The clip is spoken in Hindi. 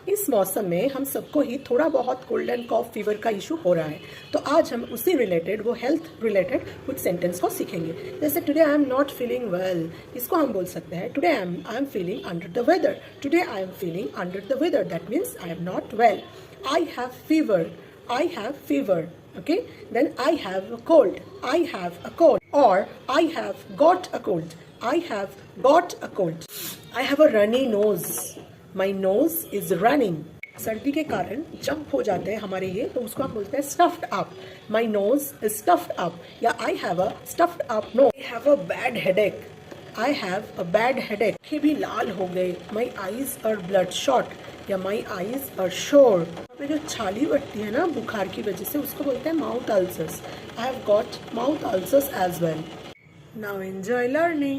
इस मौसम में हम सबको ही थोड़ा बहुत कोल्ड एंड कॉफ फीवर का इशू हो रहा है, तो आज हम उसी रिलेटेड, वो हेल्थ रिलेटेड कुछ सेंटेंस को सीखेंगे। जैसे today I am not feeling well, इसको हम बोल सकते हैं today I am feeling under the weather. Today I am feeling under the weather, that means I am not well. I have fever, I have fever, okay? Then I have a cold, I have a cold. Or I have got a cold, I have got a cold. I have a runny nose, my nose is running. सर्दी के कारण जंप हो जाते हैं हमारे ये, तो उसको हम बोलते हैं stuffed up. My nose is stuffed up. या I have a stuffed up nose. I have a bad headache. I have a bad headache. आँखें भी लाल हो गए. My eyes are bloodshot. या my eyes are sore. पे जो छाली बढ़ती है ना बुखार की वजह से, उसको बोलते हैं mouth ulcers. I have got mouth ulcers as well. Now enjoy learning.